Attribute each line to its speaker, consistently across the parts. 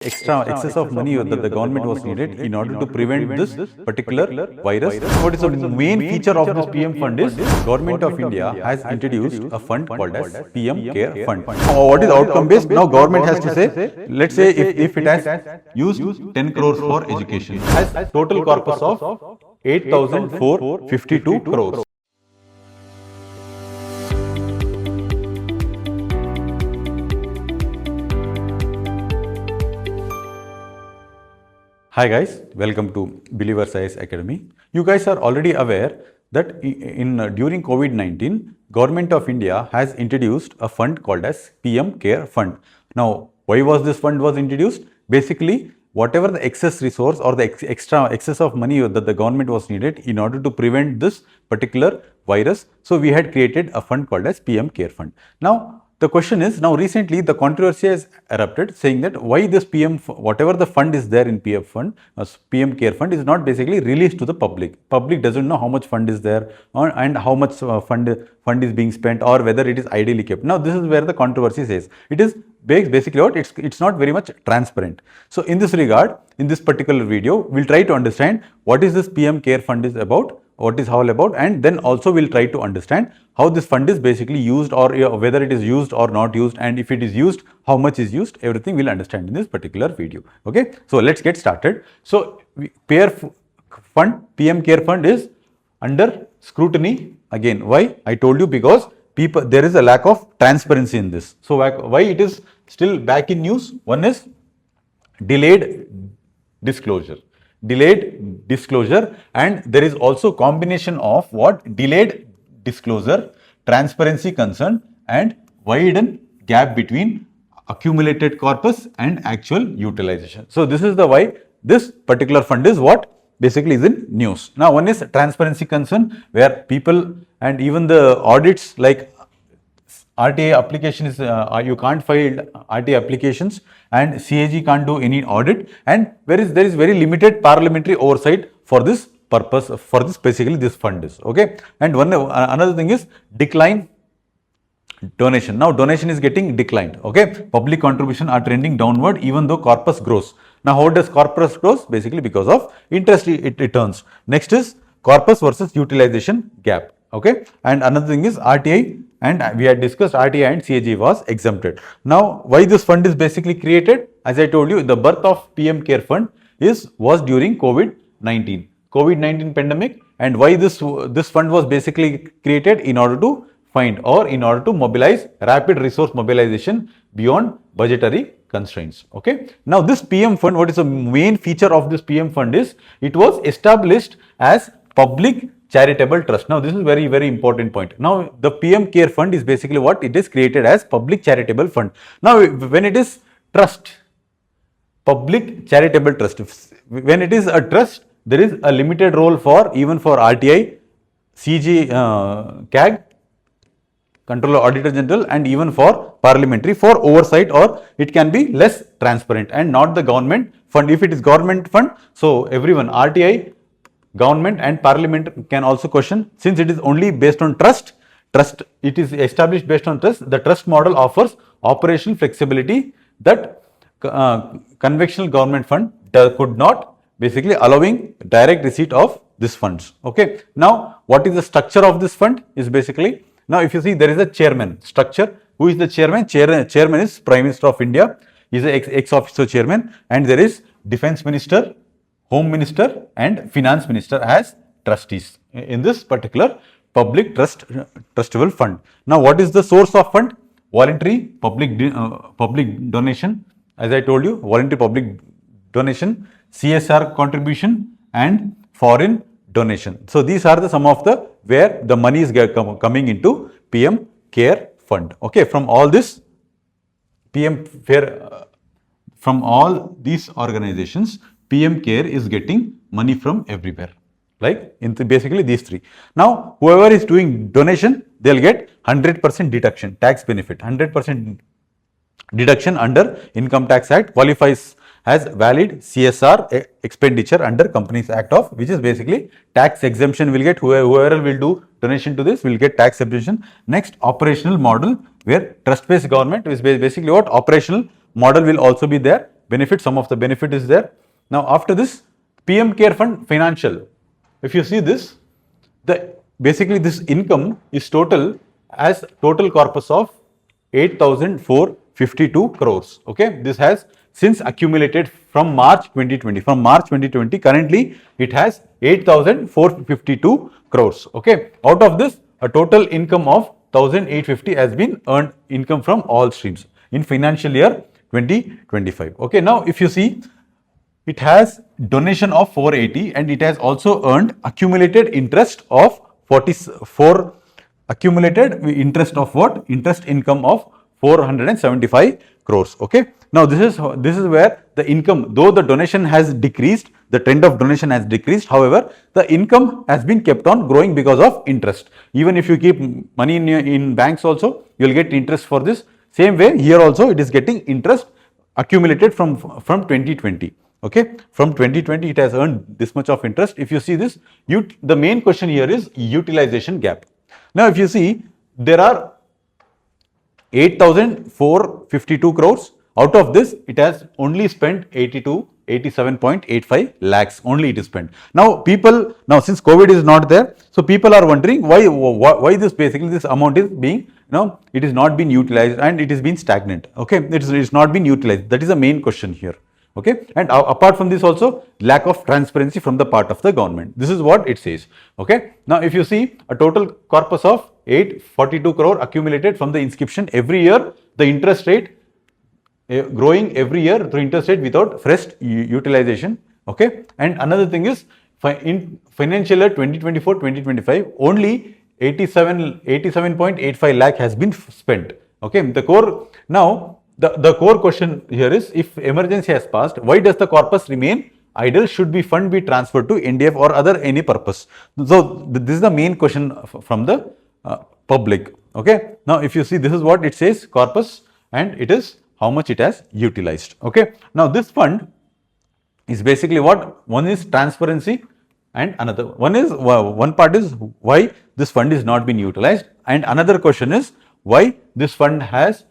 Speaker 1: excess of money that the government was needed in order to prevent this particular virus. What is the main feature of this PM fund is Government of India has introduced a fund called as PM Care Fund. What is outcome based? Now government has to say, let's say if it has used 10 crores for education, has total corpus of 8,452 crores. Hi guys, welcome to Believers IAS Academy. You guys are already aware that during COVID-19, Government of India has introduced a fund called as PM Care Fund. Now, why was this fund was introduced? Basically, whatever the excess resource or the excess of money that the government was needed in order to prevent this particular virus, so we had created a fund called as PM Care Fund. Now, the question is, now recently the controversy has erupted saying that why this whatever the fund is there in PM Care Fund is not basically released to the public. Public doesn't know how much fund is there and how much fund is being spent or whether it is ideally kept. Now this is where the controversy says. It is basically what it's not very much transparent. So in this regard, in this particular video, we'll try to understand what is this PM Care Fund is about, what is all about, and then also we'll try to understand how this fund is basically used or whether it is used or not used, and if it is used, how much is used, everything we'll understand in this particular video. Okay, so let's get started. So PM Care Fund is under scrutiny. Again, why? I told you because there is a lack of transparency in this. So why it is still back in news? One is delayed disclosure, and there is also combination of what? Delayed disclosure, transparency concern, and widened gap between accumulated corpus and actual utilization. So this is the why this particular fund is what basically is in news. Now one is transparency concern, where people and even the audits like RTA application is you can't file RTA applications, and CAG can't do any audit, and there is very limited parliamentary oversight for this purpose, for this basically this fund is. Okay, and another thing is decline donation. Now donation is getting declined. Okay, public contribution are trending downward even though corpus grows. Now how does corpus grows? Basically because of interest it returns. Next is corpus versus utilization gap. Okay, and another thing is RTI, and we had discussed RTI and CAG was exempted. Now why this fund is basically created? As I told you, the birth of PM Care Fund was during COVID-19 pandemic, and why this fund was basically created in order to find or in order to mobilize rapid resource mobilization beyond budgetary constraints. Okay, now this PM fund, what is the main feature of this PM fund is it was established as Public Charitable Trust. Now this is very important point. Now the PM Care Fund is basically what? It is created as Public Charitable Fund. Now when it is trust, Public Charitable Trust, when it is a trust, there is a limited role for even for RTI, CAG, Controller Auditor General, and even for Parliamentary for oversight, or it can be less transparent and not the government fund. If it is government fund, so everyone, RTI, government and parliament can also question, since it is only based on trust, it is established based on trust. The trust model offers operational flexibility that conventional government fund could not, basically allowing direct receipt of these funds. Okay, now what is the structure of this fund is basically, now if you see there is a chairman structure. Who is the chairman? Chairman is Prime Minister of India, is a ex-officio chairman, and there is Defence Minister, Home Minister and Finance Minister as trustees in this particular public trustable fund. Now what is the source of fund? Voluntary public donation, as I told you, voluntary public donation, CSR contribution and foreign donation. So these are some of the where the money is coming into PM Care Fund. Okay, from all this from all these organizations, PM Care is getting money from everywhere, like basically these three. Now, whoever is doing donation, they'll get 100% deduction, tax benefit, 100% deduction under Income Tax Act, qualifies as valid CSR expenditure under Companies Act of, which is basically tax exemption will get, whoever will do donation to this will get tax exemption. Next, operational model, where trust-based government is basically what? Operational model will also be there. benefit, some of the benefit is there. Now after this, PM Care Fund financial. If you see this, basically this income is total as total corpus of 8,452 crores. Okay, this has since accumulated from March 2020. From March 2020, currently it has 8,452 crores. Okay, out of this, a total income of 1,850 has been earned income from all streams in financial year 2025. Okay, now if you see, it has donation of 480 and it has also earned accumulated interest of 44, accumulated interest of what? Interest income of 475 crores. Okay, now this is where the income, though the donation has decreased, the trend of donation has decreased, however the income has been kept on growing because of interest. Even if you keep money in banks also, you will get interest for this. Same way here also it is getting interest accumulated from 2020. Okay, from 2020 it has earned this much of interest. If you see this, the main question here is utilization gap. Now if you see, there are 8,452 crores. Out of this, it has only spent 87.85 lakhs only it is spent. Now since COVID is not there, so people are wondering why this amount is being, it is not being utilized and it is being stagnant. Okay, it is not being utilized. That is the main question here. Okay, and apart from this also, lack of transparency from the part of the government. This is what it says. Okay, now if you see, a total corpus of 842 crore accumulated from the inscription every year, the interest rate growing every year through interest rate without fresh utilization. Okay, and another thing is, in financial year 2024-2025, only 87.85 lakh has been spent. Okay, the core question here is, if emergency has passed, why does the corpus remain idle? Should be fund be transferred to NDF or other any purpose? So this is the main question from the public. Okay, now if you see, this is what it says, corpus, and it is how much it has utilized. Okay, now this fund is basically what? One is transparency and another one part is why this fund is not being utilized, and another question is why this fund has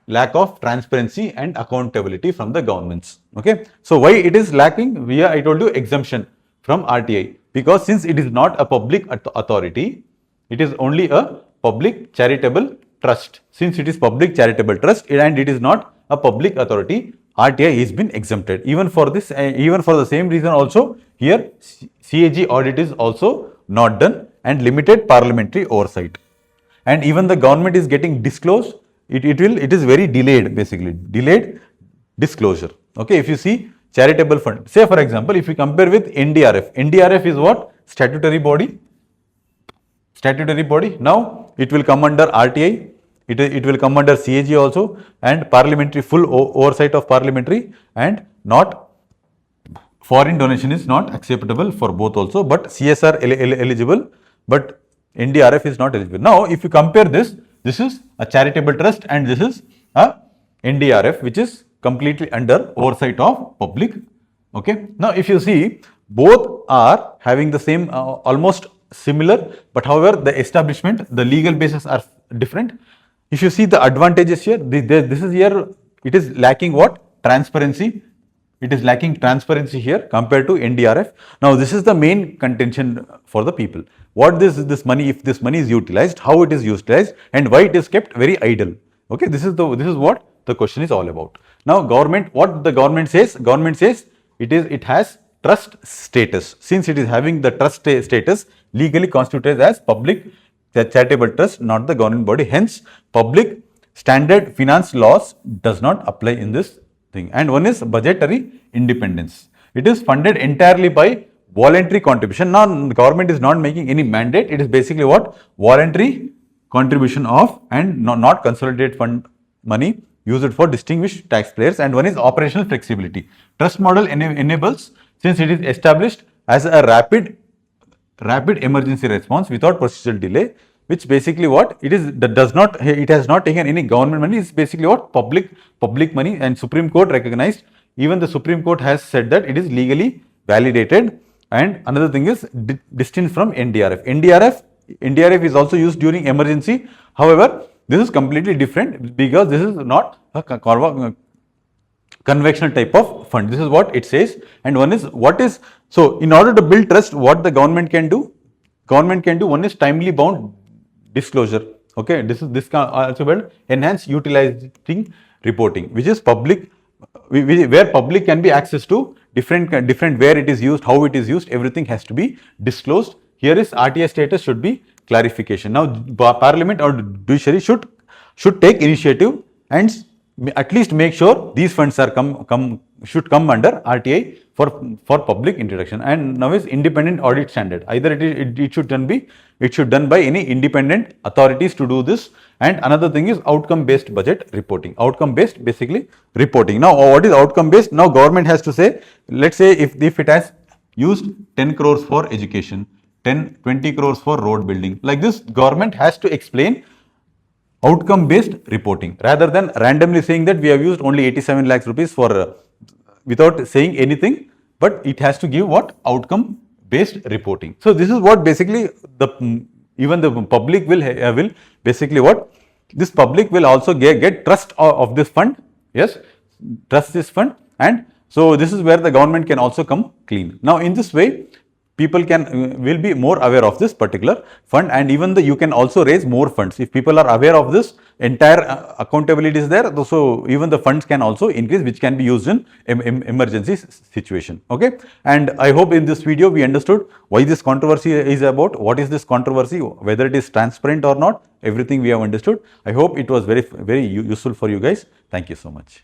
Speaker 1: lack of transparency and accountability from the governments. Okay, so why it is lacking? I told you, exemption from RTI, because since it is not a public authority, it is only a public charitable trust. Since it is public charitable trust and it is not a public authority, RTI has been exempted. Even for this, even for the same reason also, here CAG audit is also not done and limited parliamentary oversight. And even the government is getting disclosed, it is very delayed, basically delayed disclosure. Okay, if you see charitable fund, say for example, if you compare with NDRF, NDRF is what? Statutory body. Now it will come under RTI, it will come under CAG also, and parliamentary, full oversight of parliamentary, and not foreign donation is not acceptable for both also, but CSR eligible, but NDRF is not eligible. Now if you compare this is a charitable trust and this is a NDRF, which is completely under oversight of public. Okay, now if you see, both are having the same almost similar, but however the establishment, the legal basis are different. If you see the advantages here, this is here, it is lacking what? Transparency. It is lacking transparency here compared to NDRF. Now this is the main contention for the people. What this money, if this money is utilized, how it is utilized, and why it is kept very idle. Okay, this is what the question is all about. Now government, what the government says? Government says it has trust status. Since it is having the trust status, legally constituted as public charitable trust, not the government body. Hence, public standard finance laws does not apply in this thing. And one is budgetary independence. It is funded entirely by voluntary contribution. Now, the government is not making any mandate. It is basically what? Voluntary contribution of, and not consolidated fund money used for distinguished taxpayers. And one is operational flexibility. Trust model enables, since it is established as a rapid emergency response without procedural delay, which basically what it is, it has not taken any government money. It's basically what? Public money, and Supreme Court recognized, even the Supreme Court has said that it is legally validated. And another thing is distinct from NDRF. NDRF is also used during emergency. However, this is completely different because this is not a conventional type of fund. This is what it says. And one is what is, so in order to build trust, what the government can do? Government can do, one is timely bound disclosure. Okay, this can also build enhance utilizing reporting, which is public, where public can be access to different where it is used, how it is used, everything has to be disclosed. Here is RTI status should be clarification. Now Parliament or judiciary should take initiative and at least make sure these funds are should come under RTI for public introduction. And now is independent audit standard. Either it should done by any independent authorities to do this. And another thing is outcome based budget reporting. Outcome based basically reporting. Now what is outcome based? Now government has to say, let's say if it has used 10 crores for education, 20 crores for road building, like this government has to explain outcome based reporting rather than randomly saying that we have used only 87 lakhs rupees for without saying anything, but it has to give what? Outcome based reporting. So this is what basically even the public will basically what? This public will also get trust of this fund. Yes, trust this fund, and so this is where the government can also come clean. Now in this way, people will be more aware of this particular fund, and even you can also raise more funds. If people are aware of this, entire accountability is there, so even the funds can also increase, which can be used in emergency situation. Okay, and I hope in this video we understood why this controversy is about, what is this controversy, whether it is transparent or not, everything we have understood. I hope it was very useful for you guys. Thank you so much.